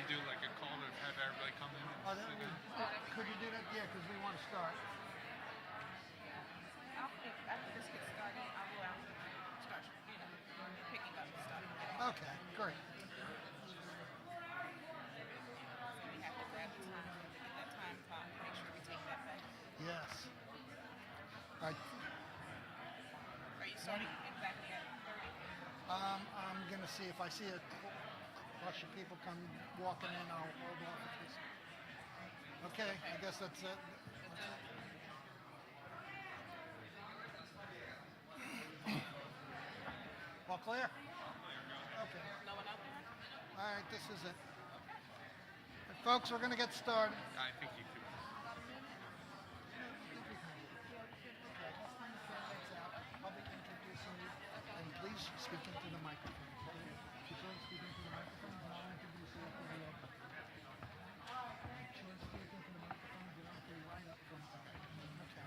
me do like a call to have everybody come in and sit down? Could you do that? Yeah, because we want to start. After this gets started, I will start, picking up the stuff. Okay, great. So we have to grab the time, get that time clock, make sure we take that back. Yes. All right. Are you starting exactly at 30? I'm going to see if I see a rush of people come walking in, I'll hold off if this. Okay, I guess that's it. All clear? Okay. No one out there? All right, this is it. Folks, we're going to get started. I think you could. I'll be introducing you, and please speak into the microphone. She's going to speak into the microphone, and I'll introduce you after the other. She's going to speak into the microphone, and I'll be right up front. Okay.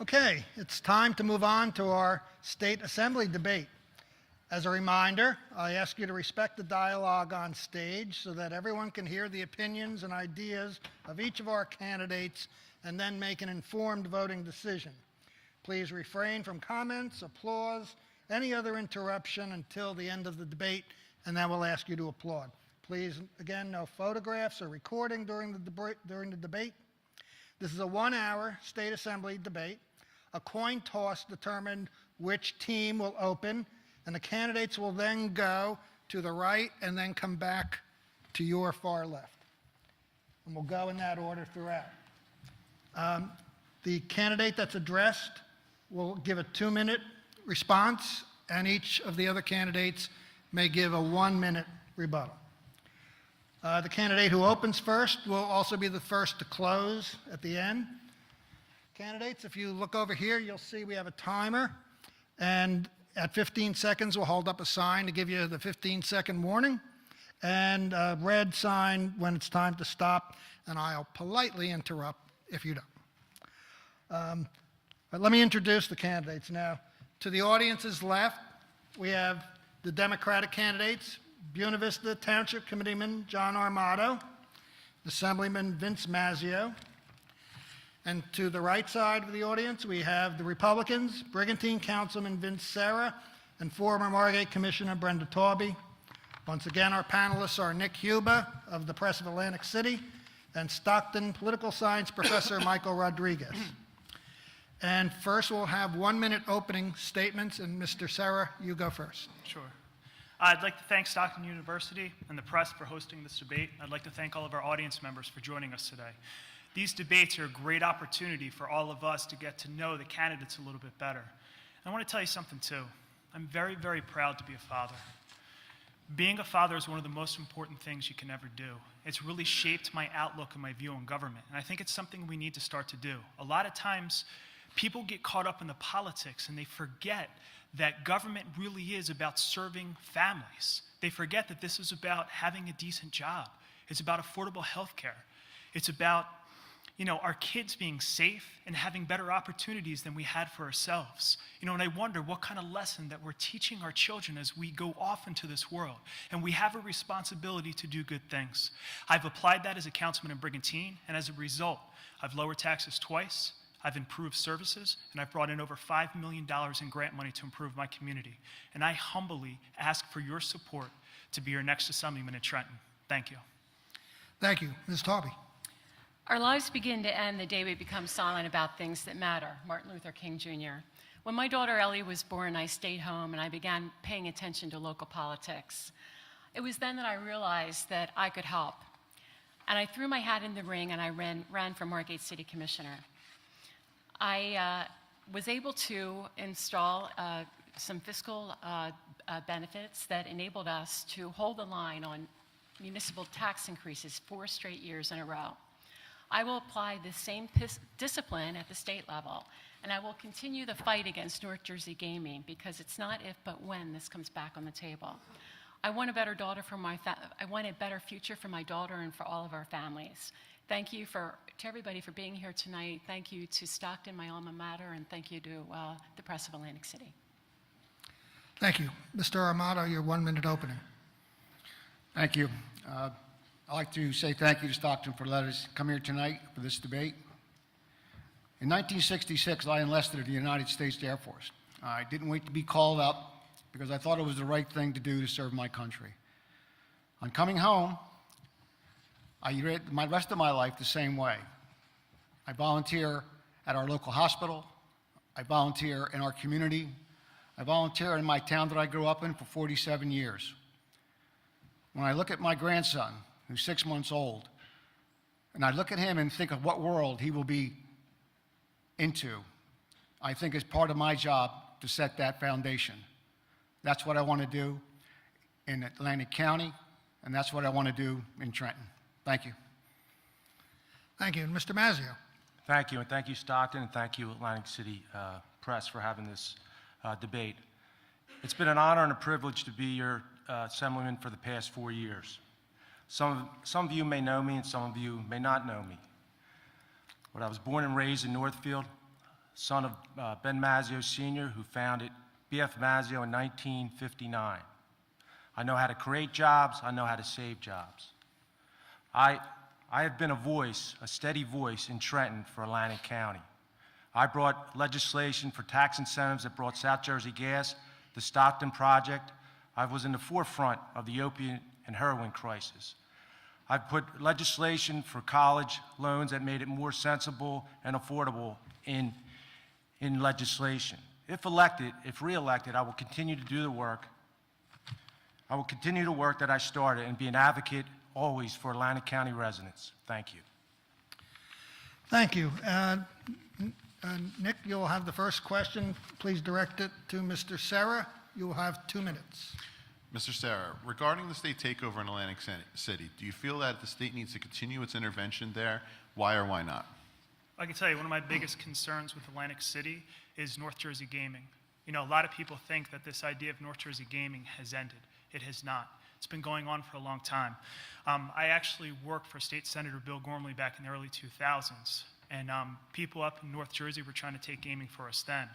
Okay, it's time to move on to our State Assembly debate. As a reminder, I ask you to respect the dialogue on stage so that everyone can hear the opinions and ideas of each of our candidates and then make an informed voting decision. Please refrain from comments, applause, any other interruption until the end of the debate, and then we'll ask you to applaud. Please, again, no photographs or recording during the debate. This is a 1-hour State Assembly debate. A coin toss determined which team will open, and the candidates will then go to the right and then come back to your far left. And we'll go in that order throughout. The candidate that's addressed will give a 2-minute response, and each of the other candidates may give a 1-minute rebuttal. The candidate who opens first will also be the first to close at the end. Candidates, if you look over here, you'll see we have a timer, and at 15 seconds, we'll hold up a sign to give you the 15-second warning, and a red sign when it's time to stop, and I'll politely interrupt if you don't. But let me introduce the candidates now. To the audience's left, we have the Democratic candidates, Buena Vista Township Committeeman John Armato, Assemblyman Vince Mazzeo, and to the right side of the audience, we have the Republicans, Brigantine Councilman Vince Sera, and former Margate Commissioner Brenda Taube. Once again, our panelists are Nick Huba of the Press of Atlantic City and Stockton political science professor Michael Rodriguez. And first, we'll have 1-minute opening statements, and Mr. Sera, you go first. Sure. I'd like to thank Stockton University and the press for hosting this debate. I'd like to thank all of our audience members for joining us today. These debates are a great opportunity for all of us to get to know the candidates a little bit better. And I want to tell you something too. I'm very, very proud to be a father. Being a father is one of the most important things you can ever do. It's really shaped my outlook and my view on government. And I think it's something we need to start to do. A lot of times, people get caught up in the politics and they forget that government really is about serving families. They forget that this is about having a decent job. It's about affordable health care. It's about our kids being safe and having better opportunities than we had for ourselves. And I wonder what kind of lesson that we're teaching our children as we go off into this world. And we have a responsibility to do good things. I've applied that as a councilman in Brigantine, and as a result, I've lowered taxes twice, I've improved services, and I've brought in over $5 million in grant money to improve my community. And I humbly ask for your support to be your next assemblyman in Trenton. Thank you. Thank you. Ms. Taube. Our lives begin to end the day we become silent about things that matter. Martin Luther King Jr. When my daughter Ellie was born, I stayed home and I began paying attention to local politics. It was then that I realized that I could help. And I threw my hat in the ring and I ran for Margate City Commissioner. I was able to install some fiscal benefits that enabled us to hold the line on municipal tax increases 4 straight years in a row. I will apply the same discipline at the state level, and I will continue the fight against North Jersey gaming because it's not if but when this comes back on the table. I want a better future for my daughter and for all of our families. Thank you to everybody for being here tonight. Thank you to Stockton, my alma mater, and thank you to the press of Atlantic City. Thank you. Mr. Armato, your 1 minute opening. Thank you. I'd like to say thank you to Stockton for letting us come here tonight for this debate. In 1966, I enlisted in the United States Air Force. I didn't wait to be called up because I thought it was the right thing to do to serve my country. On coming home, I read my rest of my life the same way. I volunteer at our local hospital. I volunteer in our community. I volunteer in my town that I grew up in for 47 years. When I look at my grandson, who's 6 months old, and I look at him and think of what world he will be into, I think it's part of my job to set that foundation. That's what I want to do in Atlantic County, and that's what I want to do in Trenton. Thank you. Thank you. Mr. Mazzeo. Thank you, and thank you, Stockton, and thank you, Atlantic City Press, for having this debate. It's been an honor and a privilege to be your assemblyman for the past 4 years. Some of you may know me, and some of you may not know me. But I was born and raised in Northfield, son of Ben Mazzeo Sr., who founded B.F. Mazzeo in 1959. I know how to create jobs. I know how to save jobs. I have been a voice, a steady voice in Trenton for Atlantic County. I brought legislation for tax incentives that brought South Jersey Gas, the Stockton Project. I was in the forefront of the opiate and heroin crisis. I put legislation for college loans that made it more sensible and affordable in legislation. If re-elected, I will continue to do the work. I will continue the work that I started and be an advocate always for Atlantic County residents. Thank you. Thank you. Nick, you'll have the first question. Please direct it to Mr. Sera. You will have 2 minutes. Mr. Sera, regarding the state takeover in Atlantic City, do you feel that the state needs to continue its intervention there? Why or why not? I can tell you one of my biggest concerns with Atlantic City is North Jersey gaming. You know, a lot of people think that this idea of North Jersey gaming has ended. It has not. It's been going on for a long time. I actually worked for State Senator Bill Gormley back in the early 2000s, and people up in North Jersey were trying to take gaming for us then,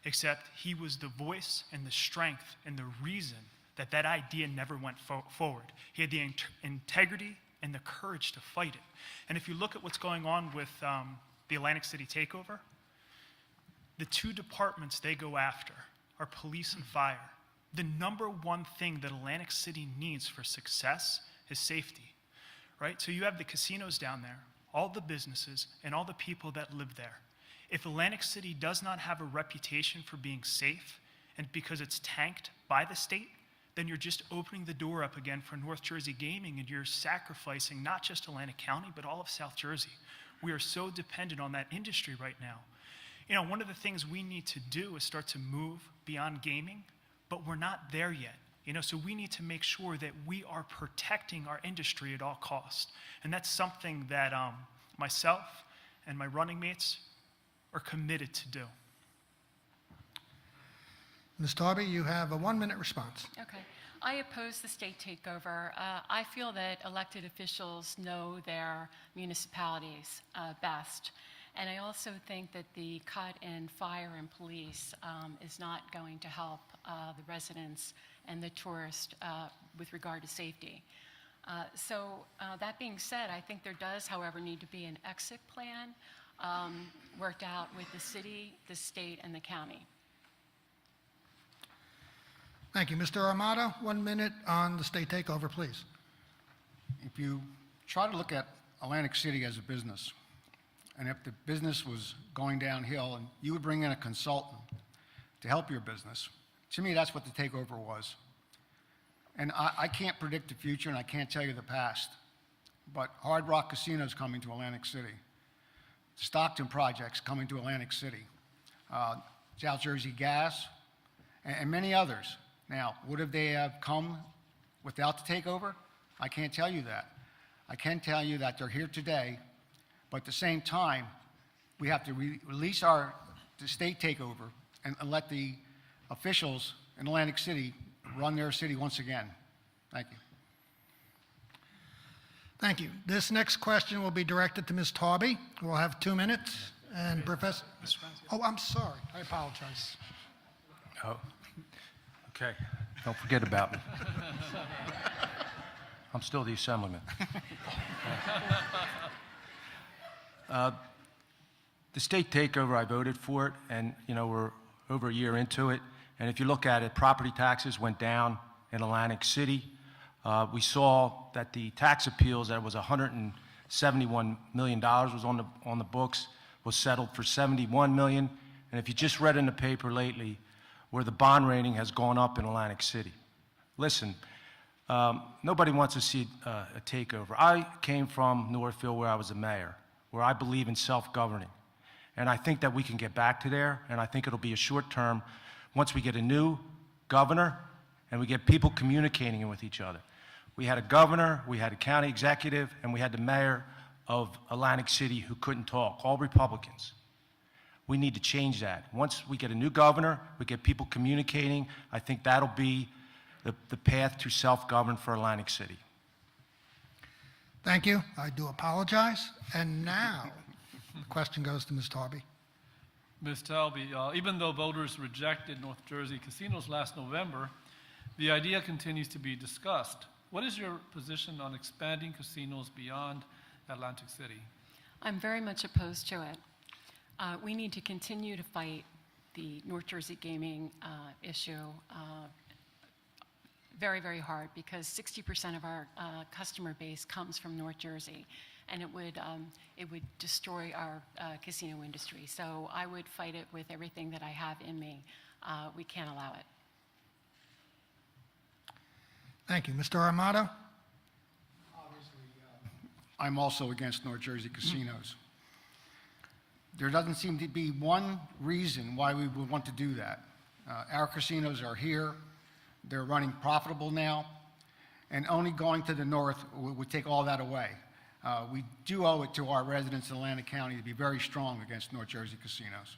except he was the voice and the strength and the reason that idea never went forward. He had the integrity and the courage to fight it. And if you look at what's going on with the Atlantic City takeover, the two departments they go after are police and fire. The number one thing that Atlantic City needs for success is safety, right? So you have the casinos down there, all the businesses, and all the people that live there. If Atlantic City does not have a reputation for being safe, and because it's tanked by the state, then you're just opening the door up again for North Jersey gaming, and you're sacrificing not just Atlantic County, but all of South Jersey. We are so dependent on that industry right now. You know, one of the things we need to do is start to move beyond gaming, but we're not there yet. You know, so we need to make sure that we are protecting our industry at all costs. And that's something that myself and my running mates are committed to do. Ms. Taube, you have a 1 minute response. Okay. I oppose the state takeover. I feel that elected officials know their municipalities best. And I also think that the cut in fire and police is not going to help the residents and the tourists with regard to safety. So that being said, I think there does, however, need to be an exit plan worked out with the city, the state, and the county. Thank you. Mr. Armato, 1 minute on the state takeover, please. If you try to look at Atlantic City as a business, and if the business was going downhill and you would bring in a consultant to help your business, to me that's what the takeover was. And I can't predict the future and I can't tell you the past, but Hard Rock Casino's coming to Atlantic City. The Stockton Project's coming to Atlantic City. South Jersey Gas, and many others. Now, would they have come without the takeover? I can't tell you that. I can tell you that they're here today, but at the same time, we have to release the state takeover and let the officials in Atlantic City run their city once again. Thank you. Thank you. This next question will be directed to Ms. Taube. We'll have 2 minutes. And Professor... Oh, I'm sorry. I apologize. Oh, okay. Don't forget about me. I'm still the Assemblyman. The state takeover, I voted for it, and, you know, we're over a year into it. And if you look at it, property taxes went down in Atlantic City. We saw that the tax appeals, that was $171 million was on the books, was settled for $71 million. And if you just read in the paper lately where the bond rating has gone up in Atlantic City. Listen, nobody wants to see a takeover. I came from Northfield where I was a mayor, where I believe in self-governing. And I think that we can get back to there, and I think it'll be a short term once we get a new governor and we get people communicating with each other. We had a governor, we had a county executive, and we had the mayor of Atlantic City who couldn't talk, all Republicans. We need to change that. Once we get a new governor, we get people communicating, I think that'll be the path to self-govern for Atlantic City. Thank you. I do apologize. And now, the question goes to Ms. Taube. Ms. Taube, even though voters rejected North Jersey casinos last November, the idea continues to be discussed. What is your position on expanding casinos beyond Atlantic City? I'm very much opposed to it. We need to continue to fight the North Jersey gaming issue very, very hard, because 60% of our customer base comes from North Jersey, and it would destroy our casino industry. So I would fight it with everything that I have in me. We can't allow it. Thank you. Mr. Armato? I'm also against North Jersey casinos. There doesn't seem to be one reason why we would want to do that. Our casinos are here. They're running profitable now, and only going to the north would take all that away. We do owe it to our residents in Atlantic County to be very strong against North Jersey casinos.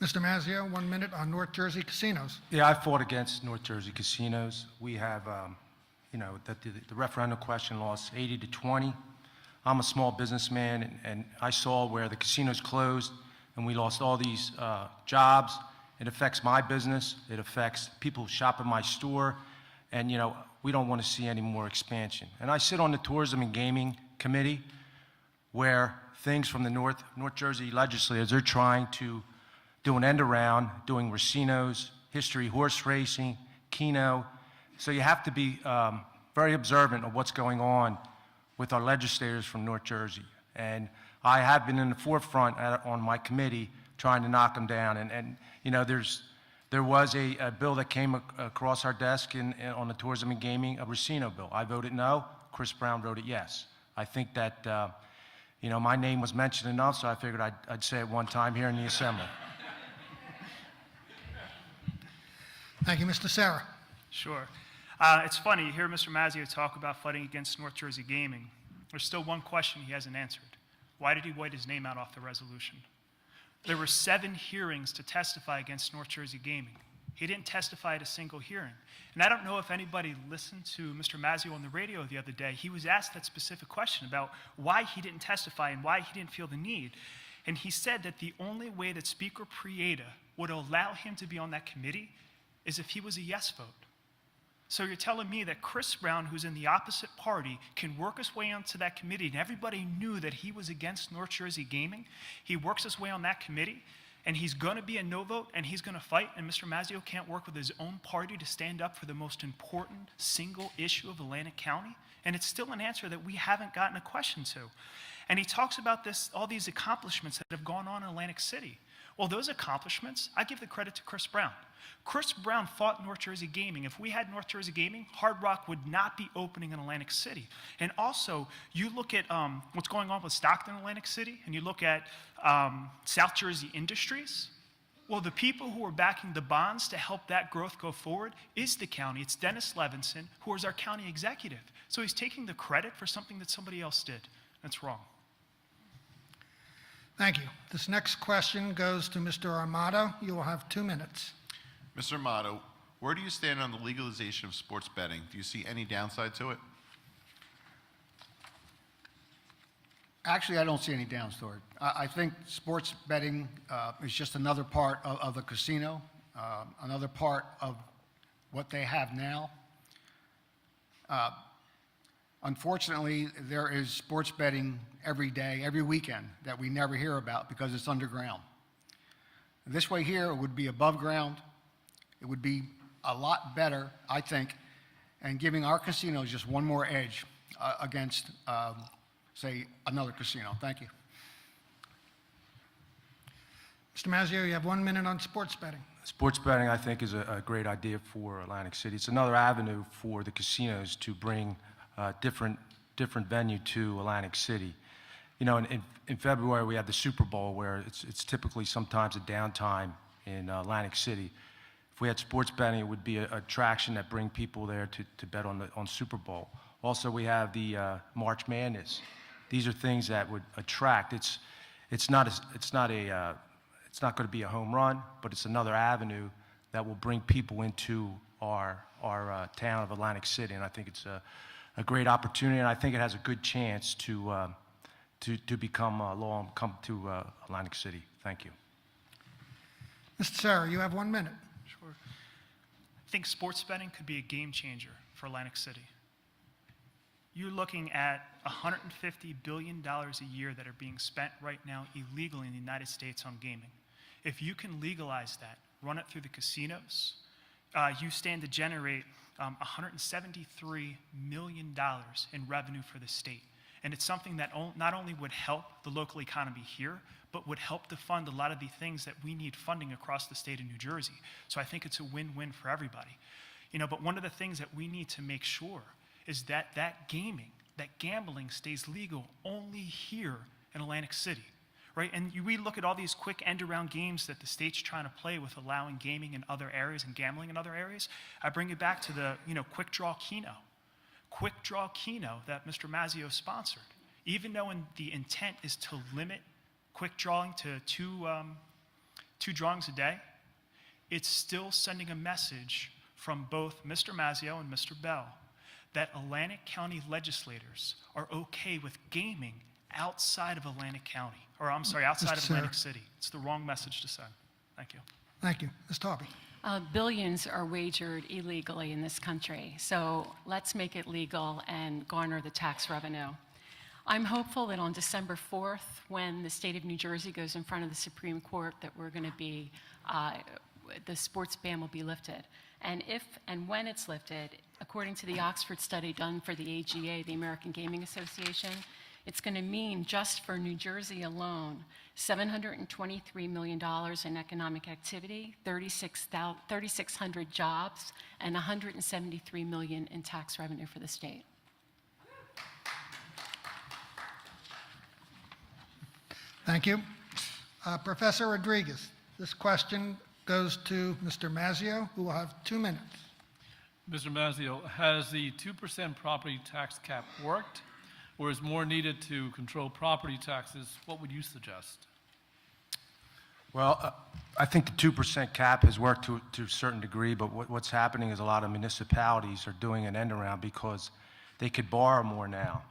Mr. Mazzeo, 1 minute on North Jersey casinos. Yeah, I fought against North Jersey casinos. We have, you know, the referendum question lost 80 to 20. I'm a small businessman, and I saw where the casinos closed, and we lost all these jobs. It affects my business. It affects people who shop in my store. And, you know, we don't want to see any more expansion. And I sit on the Tourism and Gaming Committee, where things from the North Jersey legislators, they're trying to do an end around, doing racinos, history horse racing, Keno. So you have to be very observant of what's going on with our legislators from North Jersey. And I have been in the forefront on my committee trying to knock them down. And you know, there was a bill that came across our desk on the Tourism and Gaming, a racino bill. I voted no. Chris Brown voted yes. I think that, you know, my name was mentioned enough, so I figured I'd say it one time here in the Assembly. Thank you. Mr. Sera. Sure. It's funny, you hear Mr. Mazzeo talk about fighting against North Jersey gaming. There's still one question he hasn't answered. Why did he wipe his name out off the resolution? There were 7 hearings to testify against North Jersey gaming. He didn't testify at a single hearing. And I don't know if anybody listened to Mr. Mazzeo on the radio the other day. He was asked that specific question about why he didn't testify and why he didn't feel the need. And he said that the only way that Speaker Prieta would allow him to be on that committee is if he was a yes vote. So you're telling me that Chris Brown, who's in the opposite party, can work his way onto that committee, and everybody knew that he was against North Jersey gaming? He works his way on that committee, and he's going to be a no vote, and he's going to fight, and Mr. Mazzeo can't work with his own party to stand up for the most important single issue of Atlantic County? And it's still an answer that we haven't gotten a question to. And he talks about this, all these accomplishments that have gone on in Atlantic City. Well, those accomplishments, I give the credit to Chris Brown. Chris Brown fought North Jersey gaming. If we had North Jersey gaming, Hard Rock would not be opening in Atlantic City. And also, you look at what's going on with Stockton, Atlantic City, and you look at South Jersey Industries. Well, the people who are backing the bonds to help that growth go forward is the county. It's Dennis Levinson, who is our county executive. So he's taking the credit for something that somebody else did. That's wrong. Thank you. This next question goes to Mr. Armato. You will have 2 minutes. Mr. Armato, Where do you stand on the legalization of sports betting? Do you see any downside to it? Actually, I don't see any downside. I think sports betting is just another part of the casino, another part of what they have now. Unfortunately, there is sports betting every day, every weekend that we never hear about because it's underground. This way here, it would be above ground. It would be a lot better, I think, and giving our casinos just one more edge against, say, another casino. Thank you. Mr. Mazzeo, you have 1 minute on sports betting. Sports betting, I think, is a great idea for Atlantic City. It's another avenue for the casinos to bring different venue to Atlantic City. You know, in February, we had the Super Bowl, where it's typically sometimes a downtime in Atlantic City. If we had sports betting, it would be an attraction that bring people there to bet on Super Bowl. Also, we have the March Madness. These are things that would attract. It's not going to be a home run, but it's another avenue that will bring people into our town of Atlantic City, and I think it's a great opportunity, and I think it has a good chance to become law and come to Atlantic City. Thank you. Mr. Sera, you have 1 minute. Sure. I think sports betting could be a game changer for Atlantic City. You're looking at $150 billion a year that are being spent right now illegally in the United States on gaming. If you can legalize that, run it through the casinos, you stand to generate $173 million in revenue for the state. And it's something that not only would help the local economy here, but would help to fund a lot of the things that we need funding across the state of New Jersey. So I think it's a win-win for everybody. You know, but one of the things that we need to make sure is that gambling stays legal only here in Atlantic City. Right? And we look at all these quick end-around games that the state's trying to play with allowing gaming in other areas and gambling in other areas. I bring it back to the quick draw Keno. Quick draw Keno that Mr. Mazzeo sponsored. Even though the intent is to limit quick drawing to two drawings a day, it's still sending a message from both Mr. Mazzeo and Mr. Bell that Atlantic County legislators are okay with gaming outside of Atlantic County, or I'm sorry, outside of Atlantic City. It's the wrong message to send. Thank you. Thank you. Ms. Taube. Billions are wagered illegally in this country, so let's make it legal and garner the tax revenue. I'm hopeful that on December 4th, when the state of New Jersey goes in front of the Supreme Court, that we're going to be, the sports ban will be lifted. And if and when it's lifted, according to the Oxford study done for the AGA, the American Gaming Association, it's going to mean, just for New Jersey alone, $723 million in economic activity, 3,600 jobs, and $173 million in tax revenue for the state. Thank you. Professor Rodriguez, this question goes to Mr. Mazzeo, who will have 2 minutes. Mr. Mazzeo, has the 2% property tax cap worked, or is more needed to control property taxes? What would you suggest? Well, I think the 2% cap has worked to a certain degree, but what's happening is a lot of municipalities are doing an end around because they could borrow more now,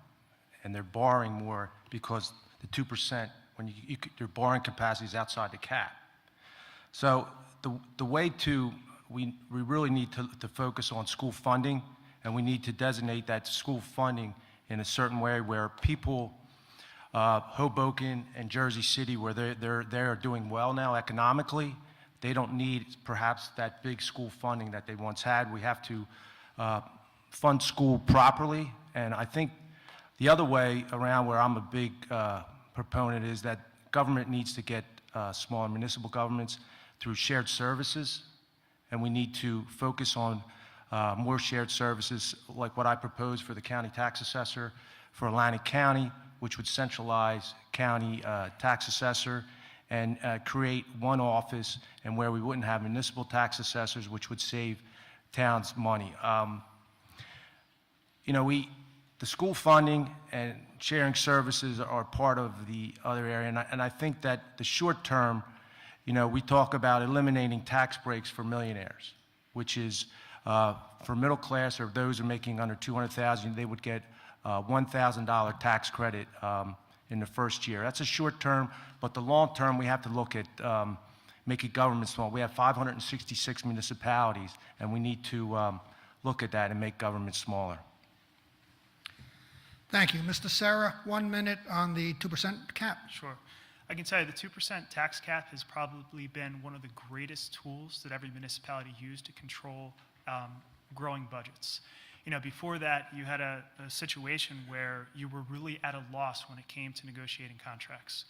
and they're borrowing more because the 2%, when your borrowing capacity is outside the cap. So the way we really need to focus on school funding, and we need to designate that school funding in a certain way where people, Hoboken and Jersey City, where they're doing well now economically, they don't need perhaps that big school funding that they once had. We have to fund school properly, and I think the other way around, where I'm a big proponent, is that government needs to get smaller municipal governments through shared services, and we need to focus on more shared services like what I propose for the county tax assessor for Atlantic County, which would centralize county tax assessor and create one office, and where we wouldn't have municipal tax assessors, which would save towns money. The school funding and sharing services are part of the other area, and I think that the short term, we talk about eliminating tax breaks for millionaires. which is for middle class or those who are making under $200,000, they would get $1,000 tax credit in the first year. That's a short term, but the long term, we have to look at making government small. We have 566 municipalities, and we need to look at that and make government smaller. Thank you. Mr. Sera, 1 minute on the 2% cap. Sure. I can tell you the 2% tax cap has probably been one of the greatest tools that every municipality used to control growing budgets. You know, before that, you had a situation where you were really at a loss when it came to negotiating contracts.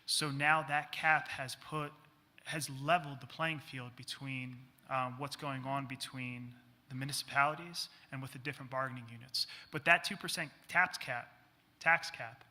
So now that cap has leveled the playing field between what's going on between the municipalities and with the different bargaining units. But that 2% tax cap,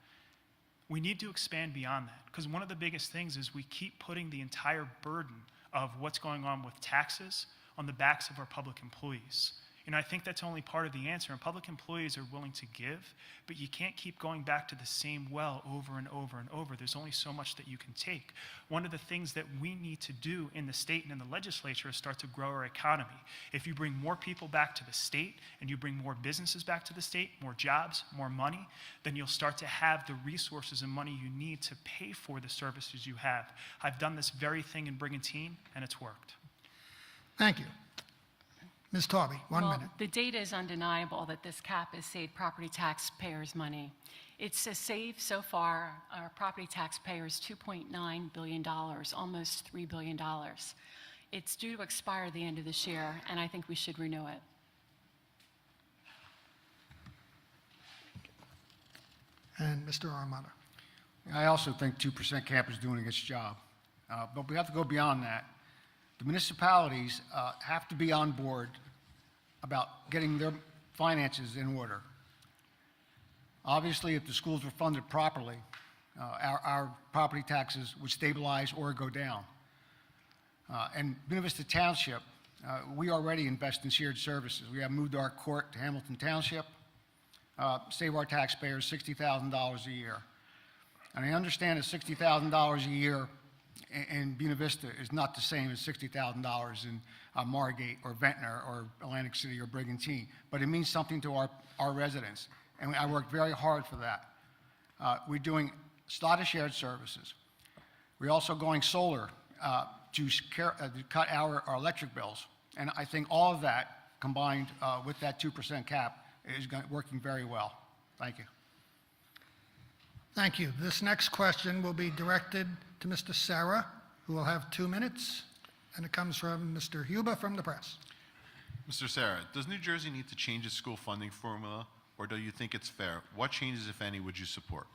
we need to expand beyond that, because one of the biggest things is we keep putting the entire burden of what's going on with taxes on the backs of our public employees. And I think that's only part of the answer. And public employees are willing to give, but you can't keep going back to the same well over and over and over. There's only so much that you can take. One of the things that we need to do in the state and in the legislature is start to grow our economy. If you bring more people back to the state and you bring more businesses back to the state, more jobs, more money, then you'll start to have the resources and money you need to pay for the services you have. I've done this very thing in Brigantine, and it's worked. Thank you. Ms. Taube, 1 Well, minute. the data is undeniable that this cap has saved property taxpayers money. It's saved so far our property taxpayers $2.9 billion, almost $3 billion. It's due to expire at the end of this year, and I think we should renew it. And Mr. Armato. I also think 2% cap is doing its job. But we have to go beyond that. The municipalities have to be on board about getting their finances in order. Obviously, if the schools were funded properly, our property taxes would stabilize or go down. And Buena Vista Township, we already invest in shared services. We have moved our court to Hamilton Township, save our taxpayers $60,000 a year. And I understand that $60,000 a year in Buena Vista is not the same as $60,000 in Margate or Ventnor or Atlantic City or Brigantine, but it means something to our residents, and I worked very hard for that. We're doing a lot of shared services. We're also going solar to cut our electric bills, and I think all of that combined with that 2% cap is working very well. Thank you. Thank you. This next question will be directed to Mr. Sera, who will have 2 minutes, and it comes from Mr. Huber from the press. Mr. Sera, does New Jersey need to change its school funding formula, or do you think it's fair? What changes, if any, would you support?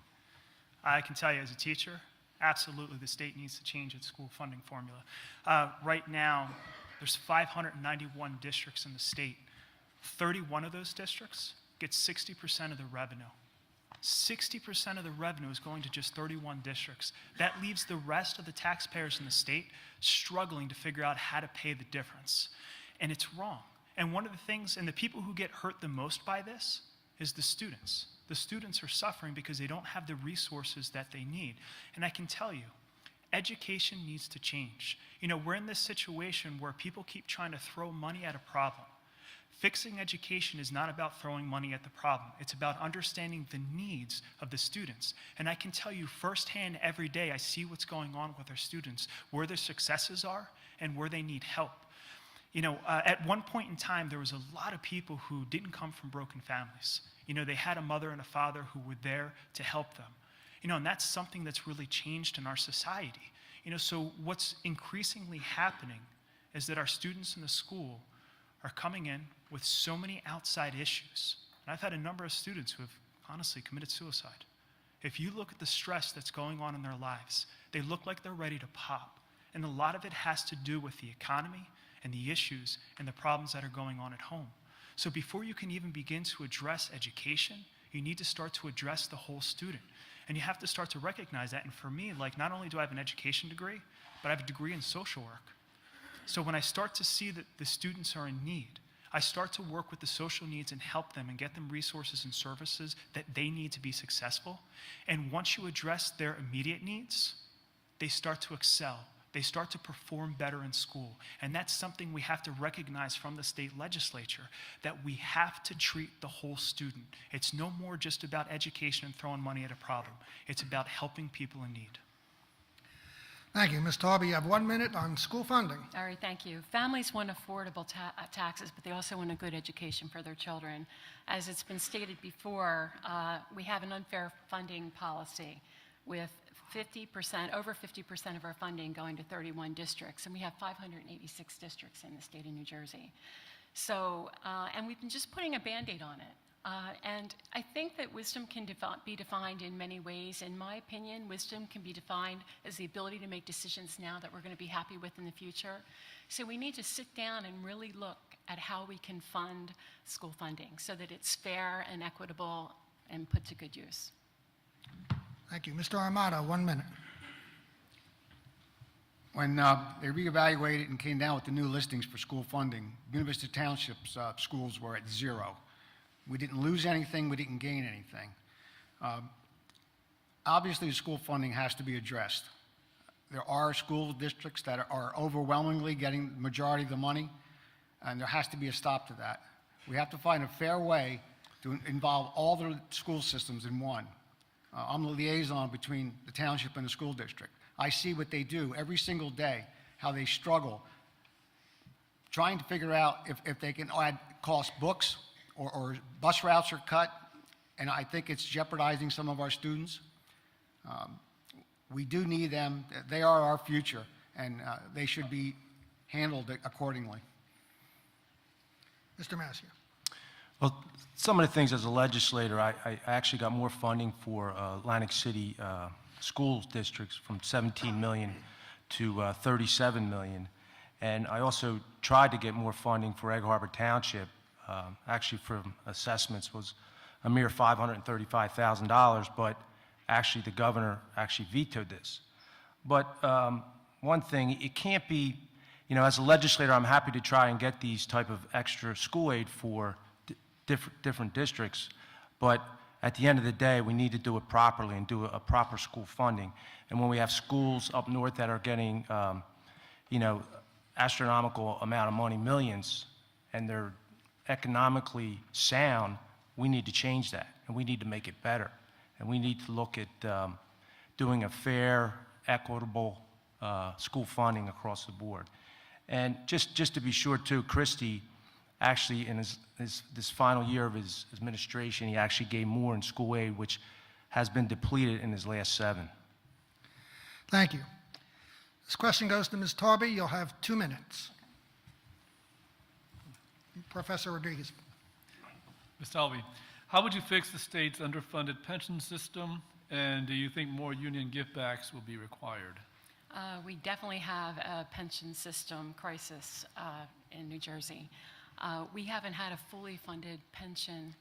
I can tell you as a teacher, absolutely the state needs to change its school funding formula. Right now, there's 591 districts in the state. 31 of those districts get 60% of the revenue. 60% of the revenue is going to just 31 districts. That leaves the rest of the taxpayers in the state struggling to figure out how to pay the difference. And it's wrong. And one of the things, and the people who get hurt the most by this is the students. The students are suffering because they don't have the resources that they need. And I can tell you, education needs to change. You know, we're in this situation where people keep trying to throw money at a problem. Fixing education is not about throwing money at the problem. It's about understanding the needs of the students. And I can tell you firsthand every day, I see what's going on with our students, where their successes are and where they need help. You know, at one point in time, there was a lot of people who didn't come from broken families. You know, they had a mother and a father who were there to help them. You know, and that's something that's really changed in our society. You know, so what's increasingly happening is that our students in the school are coming in with so many outside issues. And I've had a number of students who have honestly committed suicide. If you look at the stress that's going on in their lives, they look like they're ready to pop. And a lot of it has to do with the economy and the issues and the problems that are going on at home. So before you can even begin to address education, you need to start to address the whole student. And you have to start to recognize that. And for me, like, not only do I have an education degree, but I have a degree in social work. So when I start to see that the students are in need, I start to work with the social needs and help them and get them resources and services that they need to be successful. And once you address their immediate needs, they start to excel. they start to perform better in school. And that's something we have to recognize from the state legislature, that we have to treat the whole student. It's no more just about education and throwing money at a problem. It's about helping people in need. Thank you. Ms. Taube, you have 1 minute on school funding. All right, thank you. Families want affordable taxes, but they also want a good education for their children. As it's been stated before, we have an unfair funding policy with 50%, over 50% of our funding going to 31 districts, and we have 586 districts in the state of New Jersey. So, and we've been just putting a Band-Aid on it. And I think that wisdom can be defined in many ways. In my opinion, wisdom can be defined as the ability to make decisions now that we're going to be happy with in the future. So we need to sit down and really look at how we can fund school funding so that it's fair and equitable and put to good use. Thank you. Mr. Armato, 1 minute. When they reevaluated and came down with the new listings for school funding, University Township's schools were at 0. We didn't lose anything, we didn't gain anything. Obviously, the school funding has to be addressed. There are school districts that are overwhelmingly getting the majority of the money, and there has to be a stop to that. We have to find a fair way to involve all the school systems in one. I'm the liaison between the township and the school district. I see what they do every single day, how they struggle, trying to figure out if they can add cost books, or bus routes are cut, and I think it's jeopardizing some of our students. We do need them. They are our future, and they should be handled accordingly. Mr. Mazzeo. Well, some of the things as a legislator, I actually got more funding for Atlantic City school districts from 17 million to 37 million. And I also tried to get more funding for Egg Harbor Township. Actually from assessments was a mere $535,000, but actually the governor actually vetoed this. But one thing, it can't be, you know, as a legislator, I'm happy to try and get these type of extra school aid for different districts, but at the end of the day, we need to do it properly and do a proper school funding. And when we have schools up north that are getting, you know, astronomical amount of money, millions, and they're economically sound, we need to change that, and we need to make it better. And we need to look at doing a fair, equitable school funding across the board. And just to be sure, too, Christie, actually, in this final year of his administration, he actually gave more in school aid, which has been depleted in his last 7. Thank you. This question goes to Ms. Taube. You'll have 2 minutes. Professor Rodriguez. Ms. Taube, how would you fix the state's underfunded pension system, and do you think more union givebacks will be required? We definitely have a pension system crisis in New Jersey. We haven't had a fully funded pension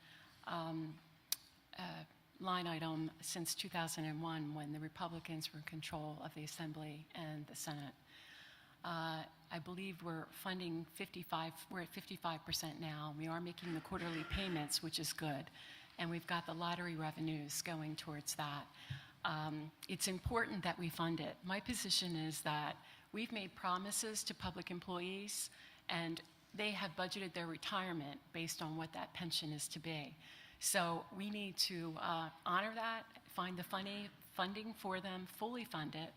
line item since 2001, when the Republicans were in control of the Assembly and the Senate. I believe we're funding we're at 55% now. We are making the quarterly payments, which is good. And we've got the lottery revenues going towards that. It's important that we fund it. My position is that we've made promises to public employees, and they have budgeted their retirement based on what that pension is to be. So we need to honor that, find the funding for them, fully fund it.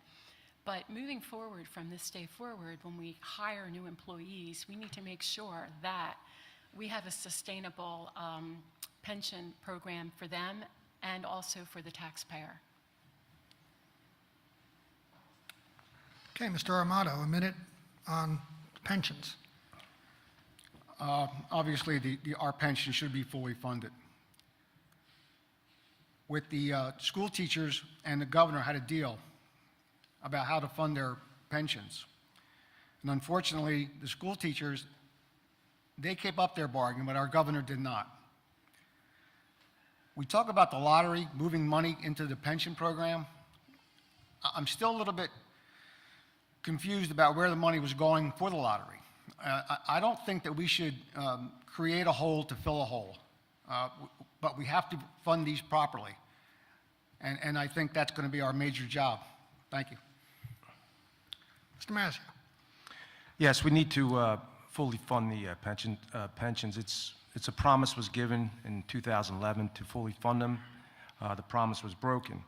But moving forward from this day forward, when we hire new employees, we need to make sure that we have a sustainable pension program for them and also for the taxpayer. Okay, Mr. Armato, a minute on pensions. Obviously, our pension should be fully funded. With the school teachers and the governor had a deal about how to fund their pensions. And unfortunately, the school teachers, they kept up their bargain, but our governor did not. We talk about the lottery, moving money into the pension program. I'm still a little bit confused about where the money was going for the lottery. I don't think that we should create a hole to fill a hole, but we have to fund these properly. And I think that's going to be our major job. Thank you. Mr. Mazzeo. Yes, we need to fully fund the pensions. It's a promise was given in 2011 to fully fund them. The promise was broken.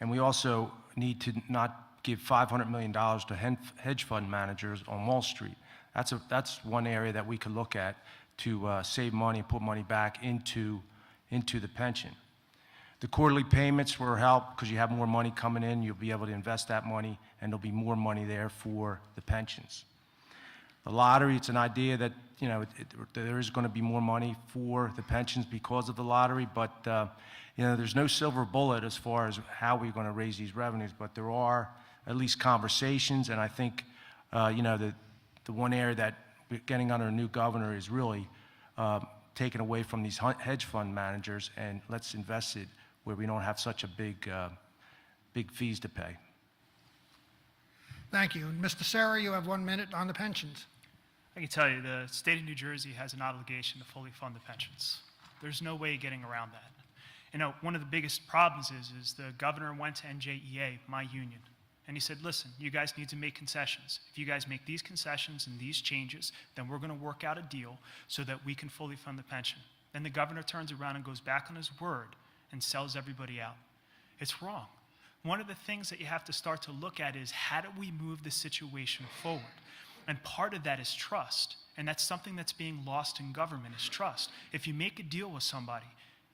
And we also need to not give $500 million to hedge fund managers on Wall Street. That's one area that we could look at to save money and put money back into the pension. The quarterly payments will help because you have more money coming in, you'll be able to invest that money, and there'll be more money there for the pensions. The lottery, it's an idea that, you know, there is going to be more money for the pensions because of the lottery, but, you know, there's no silver bullet as far as how we're going to raise these revenues, but there are at least conversations, and I think, you know, the one area that we're getting under a new governor is really taken away from these hedge fund managers, and let's invest it where we don't have such a big fees to pay. Thank you. And Mr. Sera, you have 1 minute on the pensions. I can tell you, the state of New Jersey has an obligation to fully fund the pensions. There's no way getting around that. You know, one of the biggest problems is the governor went to NJEA, my union, and he said, listen, you guys need to make concessions. If you guys make these concessions and these changes, then we're going to work out a deal so that we can fully fund the pension. Then the governor turns around and goes back on his word and sells everybody out. It's wrong. One of the things that you have to start to look at is how do we move the situation forward? And part of that is trust. And that's something that's being lost in government is trust. If you make a deal with somebody,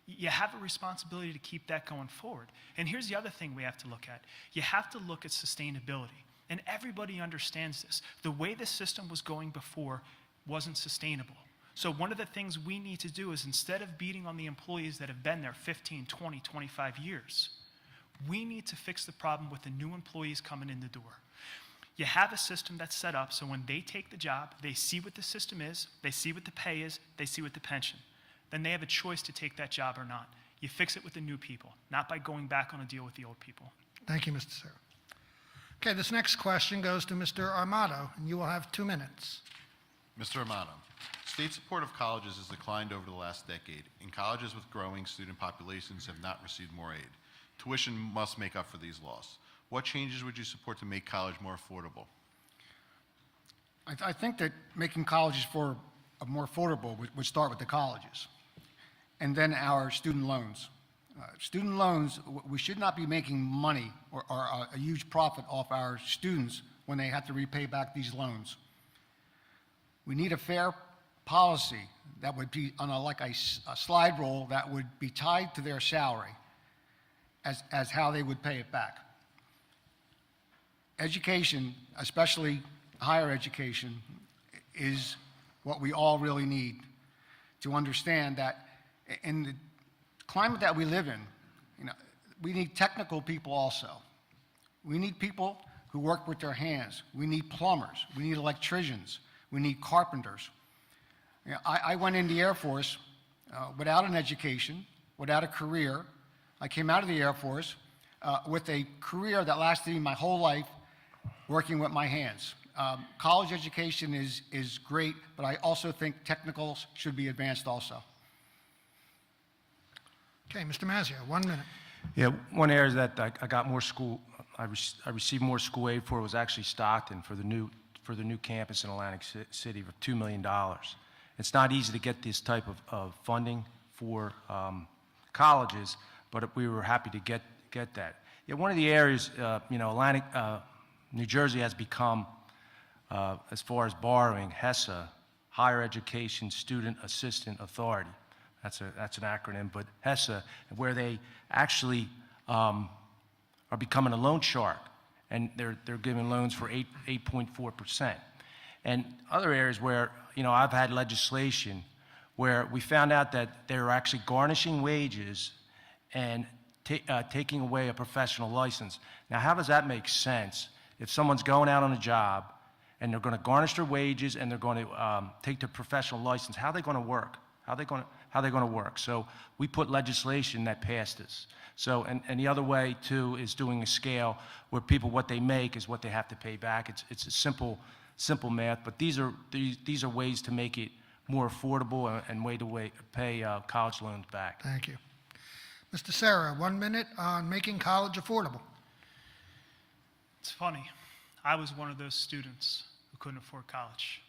you have a responsibility to keep that going forward. And here's the other thing we have to look at. You have to look at sustainability. And everybody understands this. The way the system was going before wasn't sustainable. So one of the things we need to do is instead of beating on the employees that have been there 15, 20, 25 years, we need to fix the problem with the new employees coming in the door. You have a system that's set up so when they take the job, they see what the system is, they see what the pay is, they see what the pension. Then they have a choice to take that job or not. You fix it with the new people, not by going back on a deal with the old people. Thank you, Mr. Sera. Okay, this next question goes to Mr. Armato, and you will have 2 minutes. Mr. Armato, state support of colleges has declined over the last decade, and colleges with growing student populations have not received more aid. Tuition must make up for these losses. What changes would you support to make college more affordable? I think that making colleges more affordable would start with the colleges, and then our student loans. Student loans, we should not be making money or a huge profit off our students when they have to repay back these loans. We need a fair policy that would be on like a slide rule that would be tied to their salary as how they would pay it back. Education, especially higher education, is what we all really need to understand that in the climate that we live in, you know, we need technical people also. We need people who work with their hands. We need plumbers. We need electricians. We need carpenters. You know, I went in the Air Force without an education, without a career. I came out of the Air Force with a career that lasted me my whole life working with my hands. College education is great, but I also think technicals should be advanced also. Okay, Mr. Mazzeo, 1 minute. Yeah, one area that I got more I received more school aid for was actually Stockton for the new campus in Atlantic City for $2 million. It's not easy to get this type of funding for colleges, but we were happy to get that. Yeah, one of the areas, you know, New Jersey has become, as far as borrowing, HESA, Higher Education Student Assistant Authority. That's an acronym, but HESA, where they actually are becoming a loan shark, and they're giving loans for 8.4%. And other areas where, you know, I've had legislation where we found out that they were actually garnishing wages and taking away a professional license. Now, how does that make sense? If someone's going out on a job and they're going to garnish their wages and they're going to take their professional license, how are they going to work? How are they going to work? So we put legislation that passed this. So, and the other way too is doing a scale where people, what they make is what they have to pay back. It's a simple math, but these are ways to make it more affordable and way to pay college loans back. Thank you. Mr. Sera, 1 minute on making college affordable. It's funny. I was one of those students who couldn't afford college.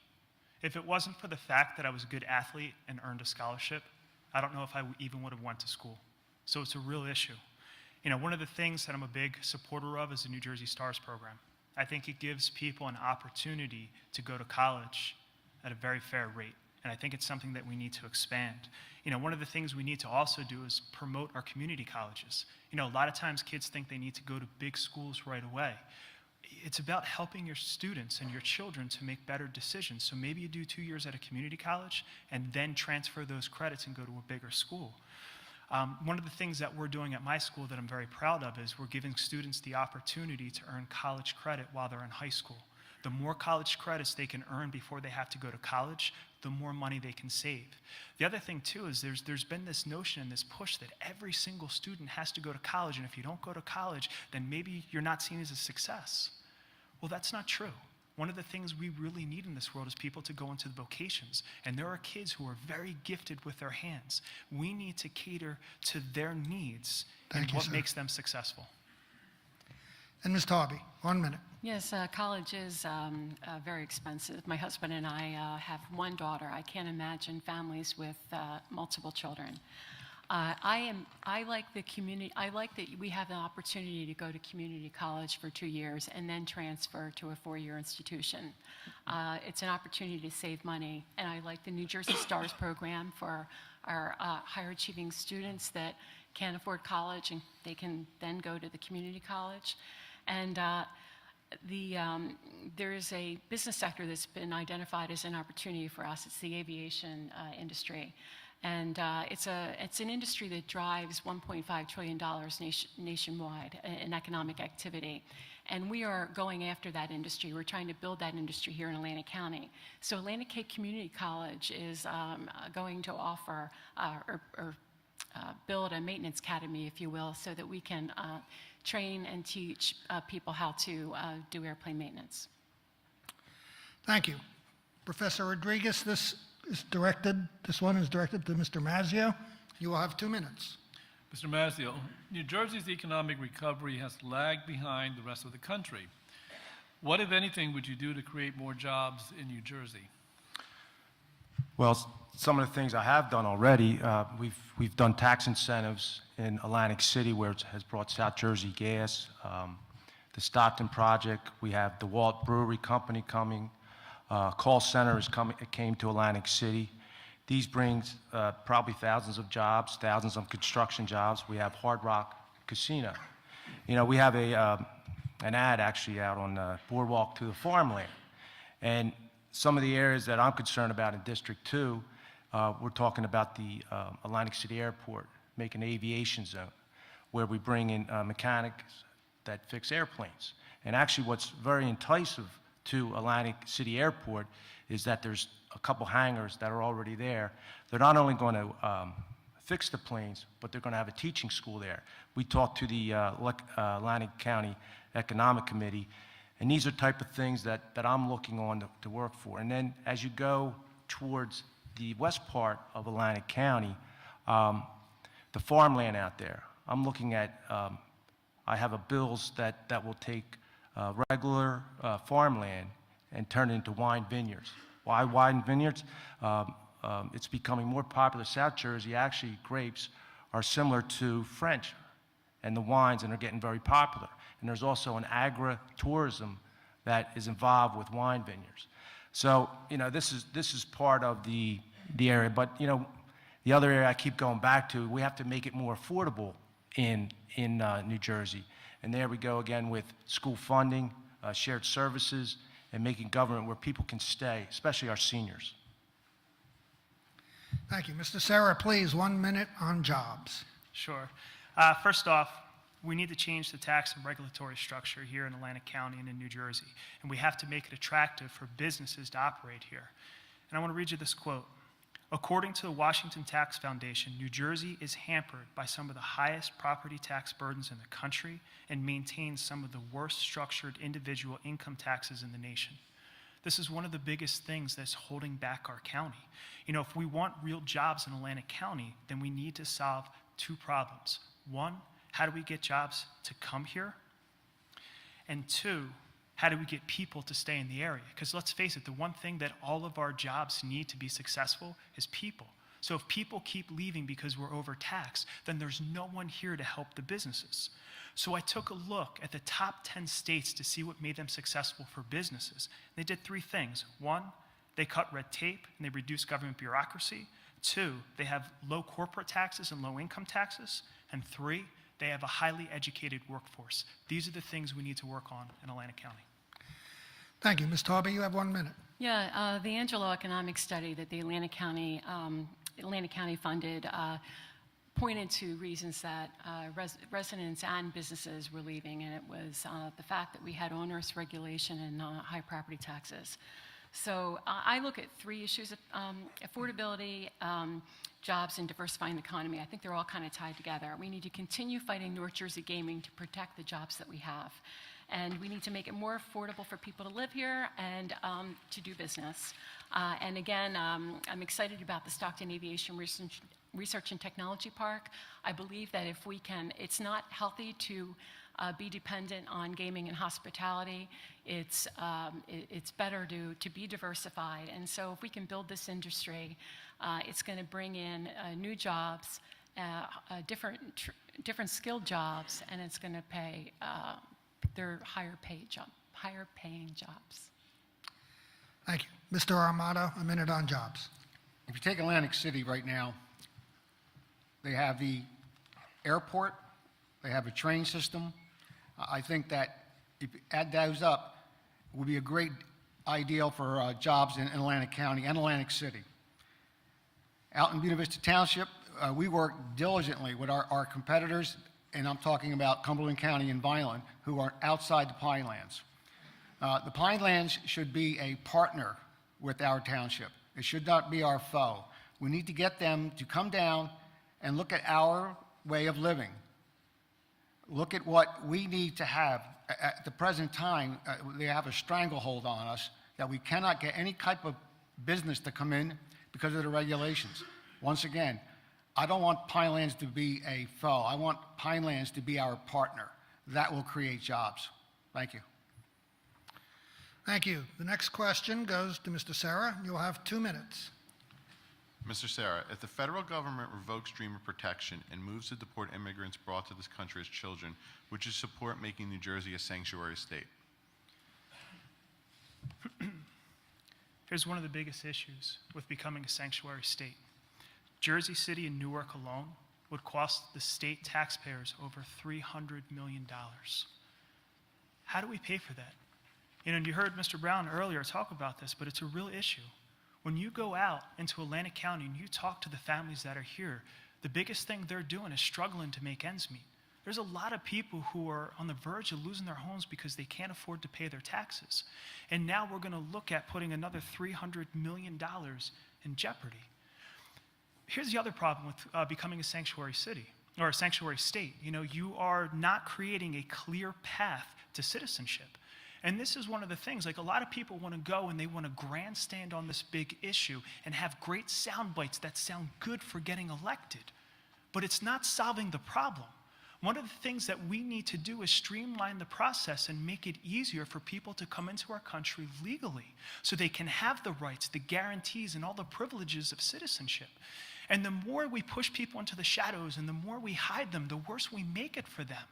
If it wasn't for the fact that I was a good athlete and earned a scholarship, I don't know if I even would have went to school. So it's a real issue. One of the things that I'm a big supporter of is the New Jersey STARS program. I think it gives people an opportunity to go to college at a very fair rate. And I think it's something that we need to expand. One of the things we need to also do is promote our community colleges. A lot of times kids think they need to go to big schools right away. It's about helping your students and your children to make better decisions. So maybe you do 2 years at a community college and then transfer those credits and go to a bigger school. One of the things that we're doing at my school that I'm very proud of is we're giving students the opportunity to earn college credit while they're in high school. The more college credits they can earn before they have to go to college, the more money they can save. The other thing too is there's been this notion and this push that every single student has to go to college, and if you don't go to college, then maybe you're not seen as a success. Well, that's not true. One of the things we really need in this world is people to go into the vocations, and there are kids who are very gifted with their hands. We need to cater to their needs and what makes them successful. And Ms. Taube, 1 minute. Yes, college is very expensive. My husband and I have one daughter. I can't imagine families with multiple children. I like the community. I like that we have the opportunity to go to community college for 2 years and then transfer to a 4-year institution. It's an opportunity to save money, and I like the New Jersey STARS program for our higher achieving students that can't afford college, and they can then go to the community college. And there is a business sector that's been identified as an opportunity for us. It's the aviation industry. And it's an industry that drives $1.5 trillion nationwide in economic activity. And we are going after that industry. We're trying to build that industry here in Atlantic County. So Atlantic Cape Community College is going to offer or build a maintenance academy, if you will, so that we can train and teach people how to do airplane maintenance. Thank you. Professor Rodriguez, this one is directed to Mr. Mazzeo. You will have 2 minutes. Mr. Mazzeo, New Jersey's economic recovery has lagged behind the rest of the country. What, if anything, would you do to create more jobs in New Jersey? Well, some of the things I have done already, we've done tax incentives in Atlantic City, where it has brought South Jersey gas. The Stockton project, we have the Walt Brewery Company coming. Call center came to Atlantic City. These bring probably thousands of jobs, thousands of construction jobs. We have Hard Rock Casino. We have an ad actually out on the boardwalk to the farmland. And some of the areas that I'm concerned about in District 2, we're talking about the Atlantic City Airport, make an aviation zone where we bring in mechanics that fix airplanes. And actually what's very enticing to Atlantic City Airport is that there's a couple hangars that are already there. They're not only going to fix the planes, but they're going to have a teaching school there. We talked to the Atlantic County Economic Committee, and these are type of things that I'm looking on to work for. And then as you go towards the west part of Atlantic County, the farmland out there, I'm looking at, I have bills that will take regular farmland and turn it into wine vineyards. Why wine vineyards? It's becoming more popular. South Jersey, actually, grapes are similar to French and the wines, and they're getting very popular. And there's also an agri-tourism that is involved with wine vineyards. So, this is part of the area. But, the other area I keep going back to, we have to make it more affordable in New Jersey. And there we go again with school funding, shared services, and making government where people can stay, especially our seniors. Thank you. Mr. Sera, please, 1 minute on jobs. Sure. First off, we need to change the tax and regulatory structure here in Atlantic County and in New Jersey. And we have to make it attractive for businesses to operate here. And I want to read you this quote. According to the Washington Tax Foundation, New Jersey is hampered by some of the highest property tax burdens in the country and maintains some of the worst structured individual income taxes in the nation. This is one of the biggest things that's holding back our county. If we want real jobs in Atlantic County, then we need to solve 2 problems. 1, how do we get jobs to come here? And 2, how do we get people to stay in the area? Because let's face it, the one thing that all of our jobs need to be successful is people. So if people keep leaving because we're overtaxed, then there's no one here to help the businesses. So I took a look at the top 10 states to see what made them successful for businesses. They did 3 things. 1, they cut red tape and they reduced government bureaucracy. 2, they have low corporate taxes and low income taxes. And 3, they have a highly educated workforce. These are the things we need to work on in Atlantic County. Thank you. Ms. Taube, you have 1 minute. Yeah, the Angelo economic study that the Atlantic County funded pointed to reasons that residents and businesses were leaving, and it was the fact that we had onerous regulation and high property taxes. So I look at 3 issues: affordability, jobs, and diversifying the economy. I think they're all kind of tied together. We need to continue fighting North Jersey gaming to protect the jobs that we have. And we need to make it more affordable for people to live here and to do business. And again, I'm excited about the Stockton Aviation Research and Technology Park. I believe that if we can, it's not healthy to be dependent on gaming and hospitality. It's better to be diversified. And so if we can build this industry, it's going to bring in new jobs, different skilled jobs, and it's going to pay their higher paying jobs. Thank you. Mr. Armato, 1 minute on jobs. If you take Atlantic City right now, they have the airport, they have a train system. I think that if you add those up, it would be a great ideal for jobs in Atlantic County and Atlantic City. Out in Buena Vista Township, we work diligently with our competitors, and I'm talking about Cumberland County and Vineland, who are outside the Pinelands. The Pinelands should be a partner with our township. It should not be our foe. We need to get them to come down and look at our way of living. Look at what we need to have. At the present time, they have a stranglehold on us that we cannot get any type of business to come in because of the regulations. Once again, I don't want Pinelands to be a foe. I want Pinelands to be our partner. That will create jobs. Thank you. Thank you. The next question goes to Mr. Sera. You'll have 2 minutes. Mr. Sera, if the federal government revokes dreamer protection and moves to deport immigrants brought to this country as children, would you support making New Jersey a sanctuary state? Here's one of the biggest issues with becoming a sanctuary state. Jersey City and Newark alone would cost the state taxpayers over $300 million. How do we pay for that? And you heard Mr. Brown earlier talk about this, but it's a real issue. When you go out into Atlantic County and you talk to the families that are here, the biggest thing they're doing is struggling to make ends meet. There's a lot of people who are on the verge of losing their homes because they can't afford to pay their taxes. And now we're going to look at putting another $300 million in jeopardy. Here's the other problem with becoming a sanctuary city or a sanctuary state. You are not creating a clear path to citizenship. And this is one of the things, like a lot of people want to go and they want to grandstand on this big issue and have great sound bites that sound good for getting elected. But it's not solving the problem. One of the things that we need to do is streamline the process and make it easier for people to come into our country legally so they can have the rights, the guarantees, and all the privileges of citizenship. And the more we push people into the shadows and the more we hide them, the worse we make it for them.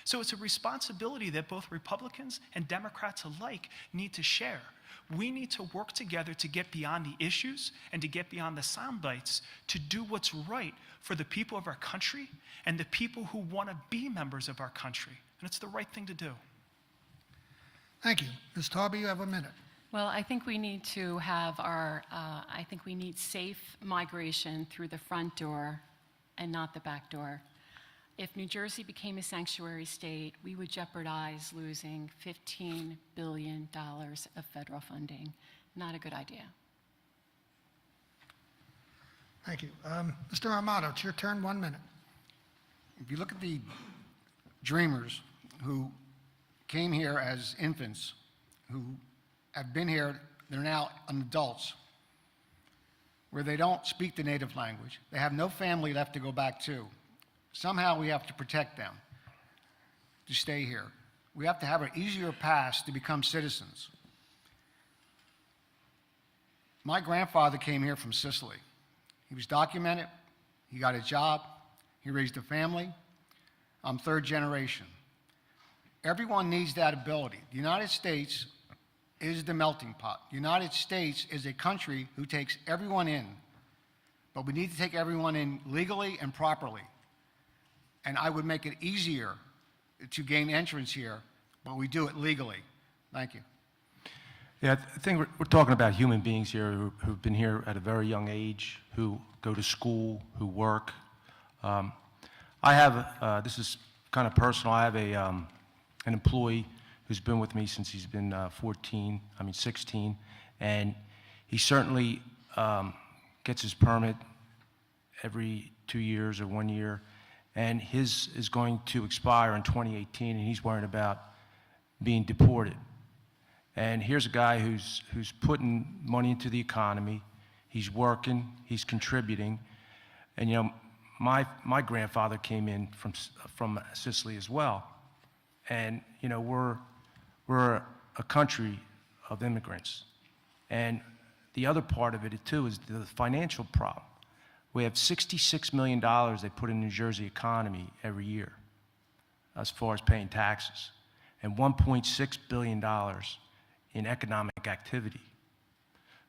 So it's a responsibility that both Republicans and Democrats alike need to share. We need to work together to get beyond the issues and to get beyond the sound bites to do what's right for the people of our country and the people who want to be members of our country. And it's the right thing to do. Thank you. Ms. Taube, you have 1 minute. Well, I think we need to have I think we need safe migration through the front door and not the back door. If New Jersey became a sanctuary state, we would jeopardize losing $15 billion of federal funding. Not a good idea. Thank you. Mr. Armato, it's your turn, 1 minute. If you look at the dreamers who came here as infants, who have been here, they're now adults, where they don't speak the native language, they have no family left to go back to. Somehow we have to protect them to stay here. We have to have an easier path to become citizens. My grandfather came here from Sicily. He was documented, he got a job, he raised a family. I'm third generation. Everyone needs that ability. The United States is the melting pot. The United States is a country who takes everyone in, but we need to take everyone in legally and properly. And I would make it easier to gain entrance here, but we do it legally. Thank you. Yeah, I think we're talking about human beings here who've been here at a very young age, who go to school, who work. I have, this is kind of personal, I have an employee who's been with me since he's been 16, and he certainly gets his permit every 2 years or 1 year, and his is going to expire in 2018, and he's worried about being deported. And here's a guy who's putting money into the economy, he's working, he's contributing, and you know, my grandfather came in from Sicily as well, and you know, we're a country of immigrants, and the other part of it too is the financial problem. We have $66 million they put in the New Jersey economy every year as far as paying taxes, and $1.6 billion in economic activity.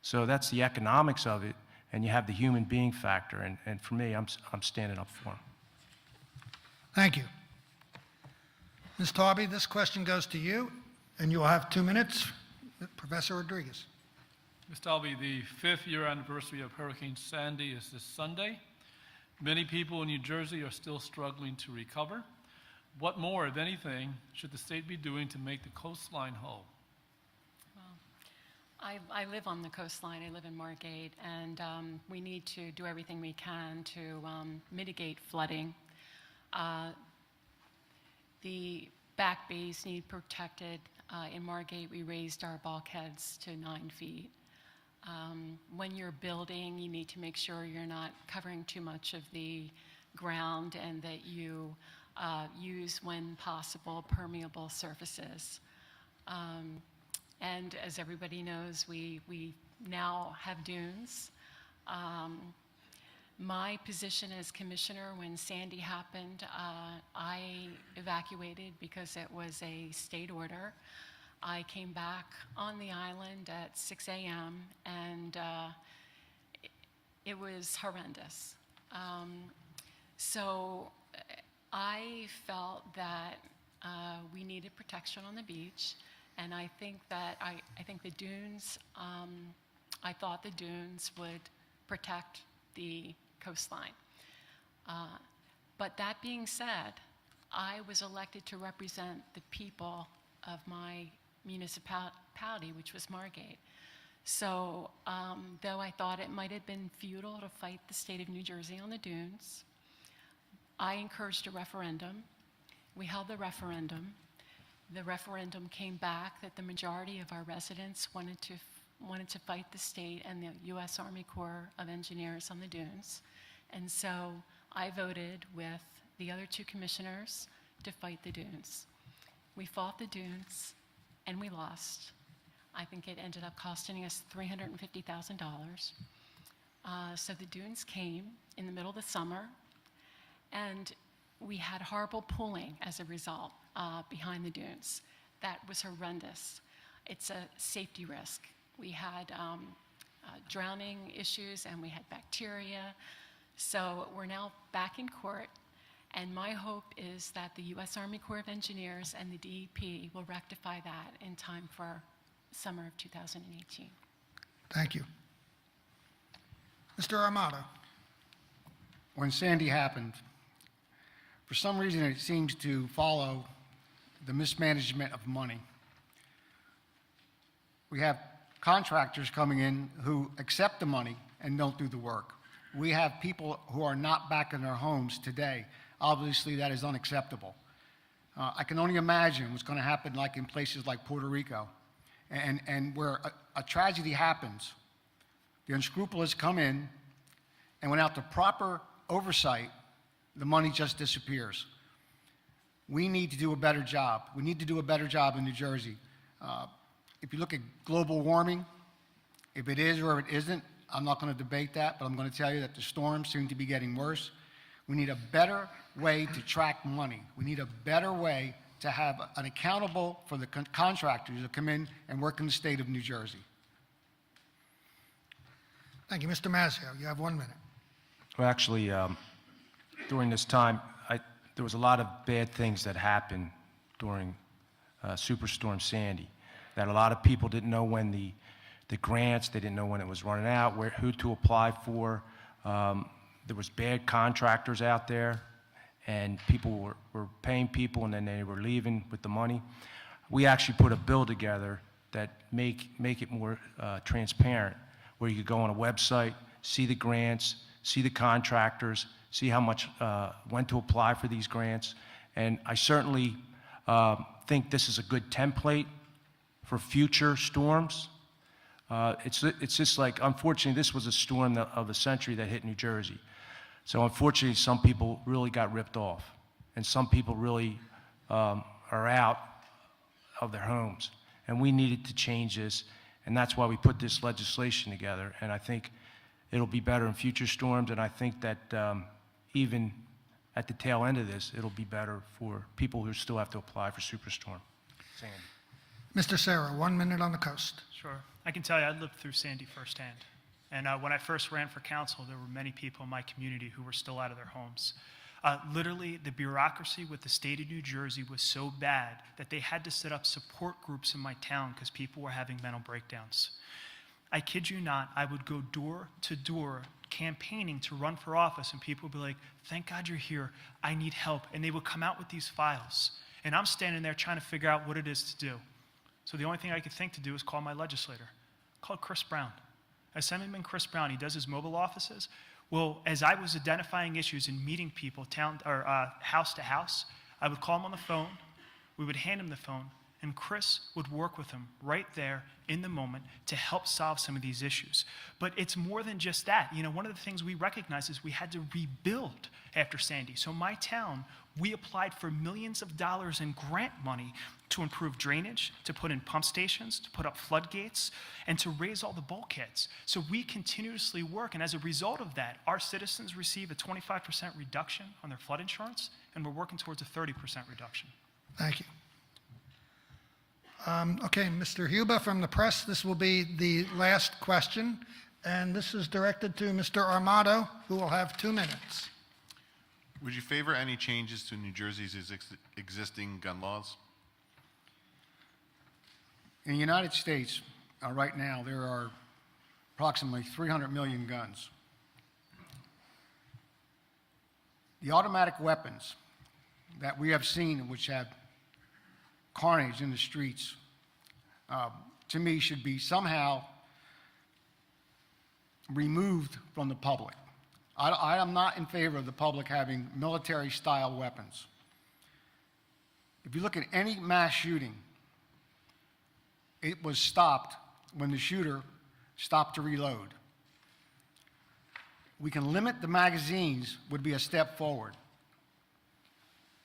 So that's the economics of it, and you have the human being factor, and for me, I'm standing up for him. Thank you. Ms. Taube, this question goes to you, and you will have 2 minutes. Professor Rodriguez. Ms. Taube, the 5th year anniversary of Hurricane Sandy is this Sunday. Many people in New Jersey are still struggling to recover. What more, if anything, should the state be doing to make the coastline whole? I live on the coastline. I live in Margate, and we need to do everything we can to mitigate flooding. The back bays need protected. In Margate, we raised our bulkheads to 9 feet. When you're building, you need to make sure you're not covering too much of the ground, and that you use, when possible, permeable surfaces. And as everybody knows, we now have dunes. My position as commissioner when Sandy happened, I evacuated because it was a state order. I came back on the island at 6 a.m. and it was horrendous. So I felt that we needed protection on the beach. And I think that I think the dunes, I thought the dunes would protect the coastline. But that being said, I was elected to represent the people of my municipality, which was Margate. So though I thought it might have been futile to fight the state of New Jersey on the dunes, I encouraged a referendum. We held the referendum. The referendum came back that the majority of our residents wanted to fight the state and the U.S. Army Corps of Engineers on the dunes. And so I voted with the other 2 commissioners to fight the dunes. We fought the dunes, and we lost. I think it ended up costing us $350,000. So the dunes came in the middle of the summer, and we had horrible pooling as a result behind the dunes. That was horrendous. It's a safety risk. We had drowning issues, and we had bacteria. So we're now back in court, and my hope is that the U.S. Army Corps of Engineers and the DEP will rectify that in time for summer of 2018. Thank you. Mr. Armato. When Sandy happened, for some reason it seems to follow the mismanagement of money. We have contractors coming in who accept the money and don't do the work. We have people who are not back in their homes today. Obviously, that is unacceptable. I can only imagine what's going to happen like in places like Puerto Rico, and where a tragedy happens, the unscrupulous come in, and without the proper oversight, the money just disappears. We need to do a better job. We need to do a better job in New Jersey. If you look at global warming, if it is or it isn't, I'm not going to debate that, but I'm going to tell you that the storms seem to be getting worse. We need a better way to track money. We need a better way to have an accountable for the contractors that come in and work in the state of New Jersey. Thank you. Mr. Mazzeo, you have 1 minute. Well, actually, during this time, there was a lot of bad things that happened during Superstorm Sandy, that a lot of people didn't know when the grants, they didn't know when it was running out, who to apply for. There was bad contractors out there, and people were paying people, and then they were leaving with the money. We actually put a bill together that make it more transparent, where you could go on a website, see the grants, see the contractors, see how much, when to apply for these grants. And I certainly think this is a good template for future storms. It's just like, unfortunately, this was a storm of the century that hit New Jersey. So unfortunately, some people really got ripped off, and some people really are out of their homes. And we needed to change this, and that's why we put this legislation together. And I think it'll be better in future storms, and I think that even at the tail end of this, it'll be better for people who still have to apply for Superstorm Sandy. Mr. Sera, 1 minute on the coast. Sure. I can tell you, I lived through Sandy firsthand. And when I first ran for council, there were many people in my community who were still out of their homes. Literally, the bureaucracy with the state of New Jersey was so bad that they had to set up support groups in my town because people were having mental breakdowns. I kid you not, I would go door to door campaigning to run for office, and people would be like, "Thank God you're here, I need help." And they would come out with these files. And I'm standing there trying to figure out what it is to do. So the only thing I could think to do is call my legislator. I called Chris Brown. Assemblyman Chris Brown, he does his mobile offices. Well, as I was identifying issues and meeting people house to house, I would call him on the phone, we would hand him the phone, and Chris would work with him right there in the moment to help solve some of these issues. But it's more than just that. You know, one of the things we recognize is we had to rebuild after Sandy. So my town, we applied for millions of dollars in grant money to improve drainage, to put in pump stations, to put up floodgates, and to raise all the bulkheads. So we continuously work, and as a result of that, our citizens receive a 25% reduction on their flood insurance, and we're working towards a 30% reduction. Thank you. Okay, Mr. Huba from the press, this will be the last question, and this is directed to Mr. Armato, who will have 2 minutes. Would you favor any changes to New Jersey's existing gun laws? In the United States, right now, there are approximately 300 million guns. The automatic weapons that we have seen, which have carnage in the streets, to me, should be somehow removed from the public. I am not in favor of the public having military-style weapons. If you look at any mass shooting, it was stopped when the shooter stopped to reload. We can limit the magazines would be a step forward.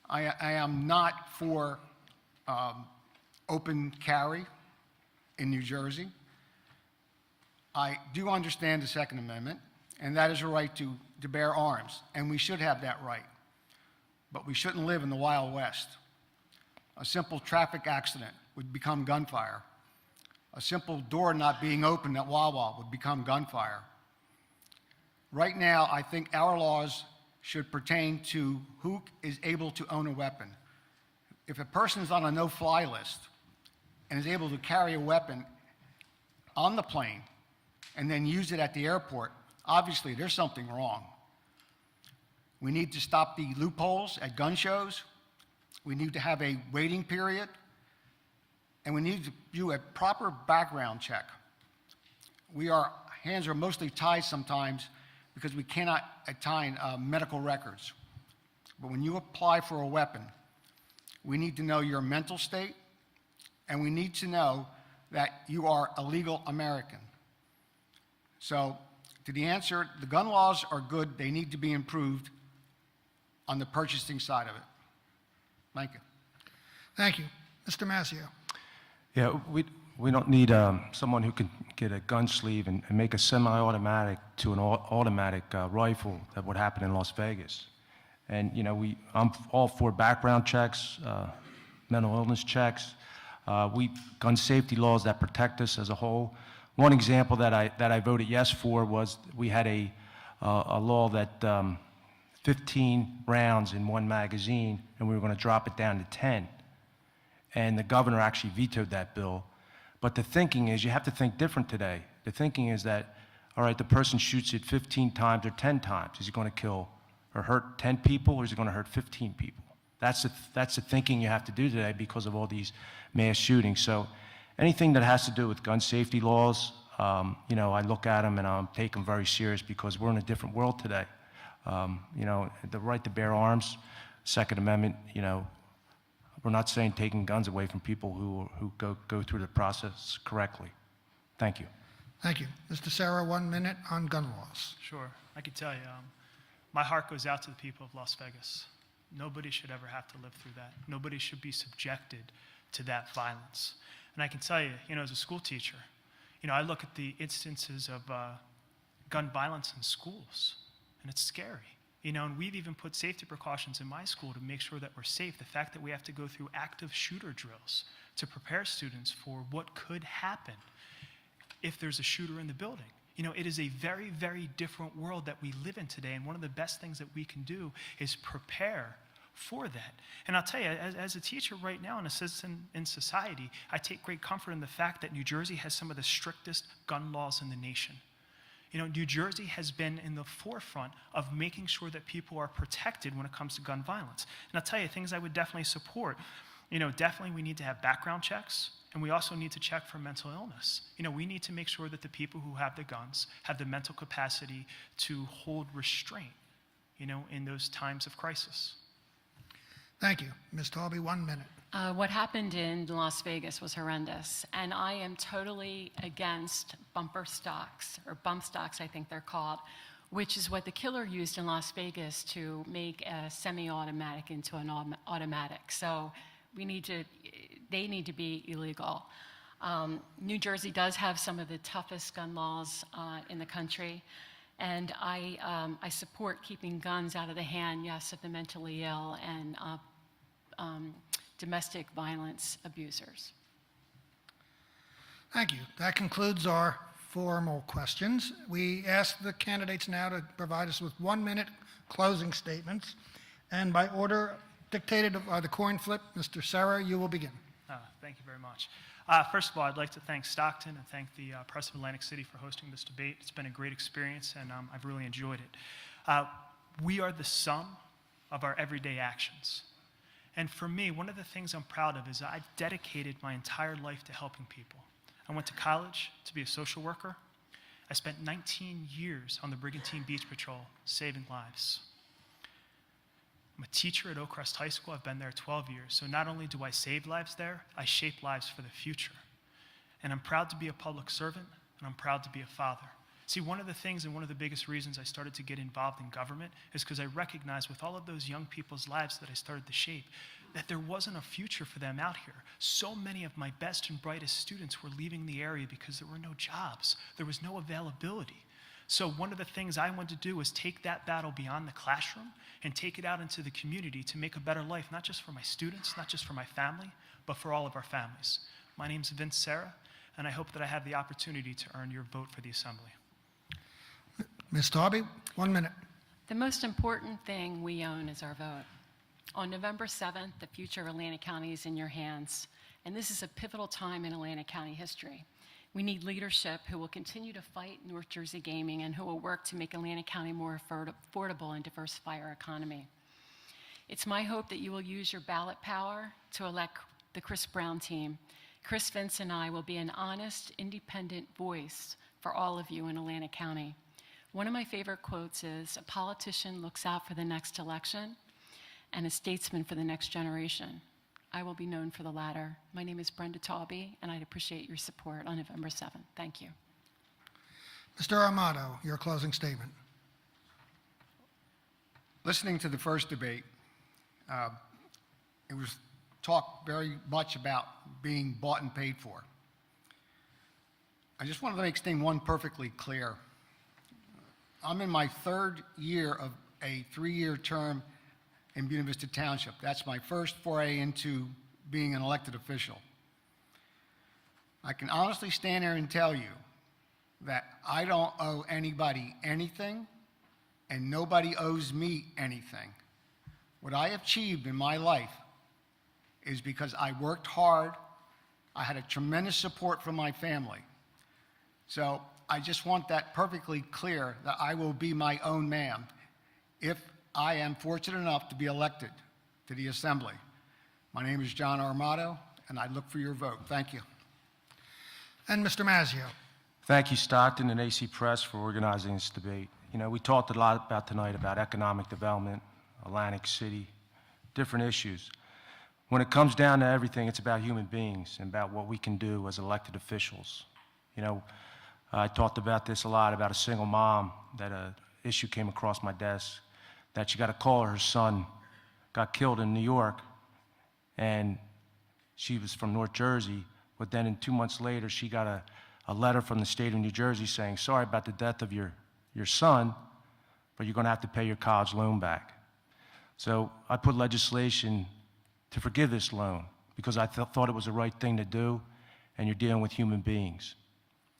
I am not for open carry in New Jersey. I do understand the Second Amendment, and that is a right to bear arms, and we should have that right. But we shouldn't live in the Wild West. A simple traffic accident would become gunfire. A simple door not being opened at Wawa would become gunfire. Right now, I think our laws should pertain to who is able to own a weapon. If a person is on a no-fly list and is able to carry a weapon on the plane and then use it at the airport, obviously there's something wrong. We need to stop the loopholes at gun shows. We need to have a waiting period. And we need to do a proper background check. Our hands are mostly tied sometimes because we cannot attain medical records. But when you apply for a weapon, we need to know your mental state, and we need to know that you are a legal American. So, to the answer, the gun laws are good. They need to be improved on the purchasing side of it. Thank you. Thank you. Mr. Mazzeo. Yeah, we don't need someone who can get a gun sleeve and make a semi-automatic to an automatic rifle that would happen in Las Vegas. And, you know, I'm all for background checks, mental illness checks, gun safety laws that protect us as a whole. One example that I voted yes for was we had a law that 15 rounds in one magazine, and we were going to drop it down to 10. And the governor actually vetoed that bill. But the thinking is you have to think different today. The thinking is that, all right, the person shoots it 15 times or 10 times. Is he going to kill or hurt 10 people, or is he going to hurt 15 people? That's the thinking you have to do today because of all these mass shootings. So anything that has to do with gun safety laws, you know, I look at them and I take them very serious because we're in a different world today. You know, the right to bear arms, Second Amendment, you know, we're not saying taking guns away from people who go through the process correctly. Thank you. Thank you. Mr. Sera, 1 minute on gun laws. Sure, I can tell you, my heart goes out to the people of Las Vegas. Nobody should ever have to live through that. Nobody should be subjected to that violence. And I can tell you, you know, as a school teacher, you know, I look at the instances of gun violence in schools, and it's scary. You know, and we've even put safety precautions in my school to make sure that we're safe. The fact that we have to go through active shooter drills to prepare students for what could happen if there's a shooter in the building. You know, it is a very, very different world that we live in today, and one of the best things that we can do is prepare for that. And I'll tell you, as a teacher right now and a citizen in society, I take great comfort in the fact that New Jersey has some of the strictest gun laws in the nation. You know, New Jersey has been in the forefront of making sure that people are protected when it comes to gun violence. And I'll tell you, things I would definitely support. You know, definitely we need to have background checks, and we also need to check for mental illness. You know, we need to make sure that the people who have the guns have the mental capacity to hold restraint, you know, in those times of crisis. Thank you. Ms. Taube, 1 minute. What happened in Las Vegas was horrendous, and I am totally against bumper stocks, or bump stocks I think they're called, which is what the killer used in Las Vegas to make a semi-automatic into an automatic. So they need to be illegal. New Jersey does have some of the toughest gun laws in the country, and I support keeping guns out of the hand, yes, of the mentally ill and domestic violence abusers. Thank you. That concludes our formal questions. We ask the candidates now to provide us with 1 minute closing statements. And by order dictated by the coin flip, Mr. Sera, you will begin. Thank you very much. First of all, I'd like to thank Stockton and thank the Press of Atlantic City for hosting this debate. It's been a great experience, and I've really enjoyed it. We are the sum of our everyday actions. And for me, one of the things I'm proud of is I've dedicated my entire life to helping people. I went to college to be a social worker. I spent 19 years on the Brigantine Beach Patrol saving lives. I'm a teacher at Oak Crest High School. I've been there 12 years. So not only do I save lives there, I shape lives for the future. And I'm proud to be a public servant, and I'm proud to be a father. See, one of the things and one of the biggest reasons I started to get involved in government is because I recognized with all of those young people's lives that I started to shape, that there wasn't a future for them out here. So many of my best and brightest students were leaving the area because there were no jobs. There was no availability. So one of the things I wanted to do was take that battle beyond the classroom and take it out into the community to make a better life, not just for my students, not just for my family, but for all of our families. My name's Vince Sera, and I hope that I have the opportunity to earn your vote for the Assembly. Ms. Taube, 1 minute. The most important thing we own is our vote. On November 7th, the future of Atlantic County is in your hands, and this is a pivotal time in Atlantic County history. We need leadership who will continue to fight North Jersey gaming and who will work to make Atlantic County more affordable and diversify our economy. It's my hope that you will use your ballot power to elect the Chris Brown team. Chris, Vince, and I will be an honest, independent voice for all of you in Atlantic County. One of my favorite quotes is, "A politician looks out for the next election, and a statesman for the next generation." I will be known for the latter. My name is Brenda Taube, and I'd appreciate your support on November 7th. Thank you. Mr. Armato, your closing statement. Listening to the first debate, it was talked very much about being bought and paid for. I just wanted to make one perfectly clear. I'm in my third year of a 3-year term in Buena Vista Township. That's my first foray into being an elected official. I can honestly stand there and tell you that I don't owe anybody anything, and nobody owes me anything. What I achieved in my life is because I worked hard. I had a tremendous support from my family. So I just want that perfectly clear that I will be my own man if I am fortunate enough to be elected to the Assembly. My name is John Armato, and I look for your vote. Thank you. And Mr. Mazzeo. Thank you, Stockton and AC Press, for organizing this debate. You know, we talked a lot about tonight about economic development, Atlantic City, different issues. When it comes down to everything, it's about human beings and about what we can do as elected officials. You know, I talked about this a lot, about a single mom, that an issue came across my desk, that she got a call her son got killed in New York, and she was from North Jersey, but then 2 months later, she got a letter from the state of New Jersey saying, sorry about the death of your son, but you're gonna have to pay your college loan back. So I put legislation to forgive this loan because I thought it was the right thing to do, and you're dealing with human beings.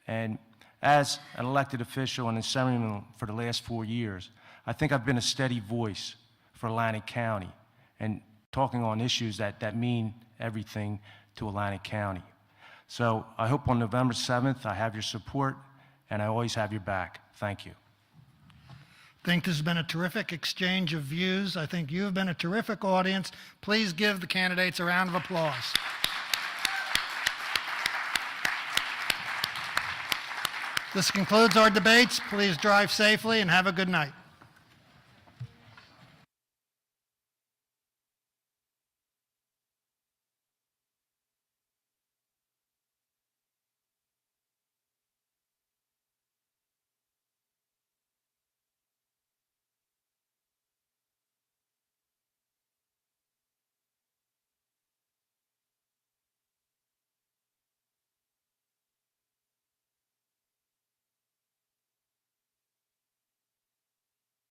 And as an elected official and assemblyman for the last 4 years, I think I've been a steady voice for Atlantic County and talking on issues that mean everything to Atlantic County. So I hope on November 7th I have your support, and I always have your back. Thank you. I think this has been a terrific exchange of views. I think you've been a terrific audience. Please give the candidates a round of applause. This concludes our debates. Please drive safely and have a good night.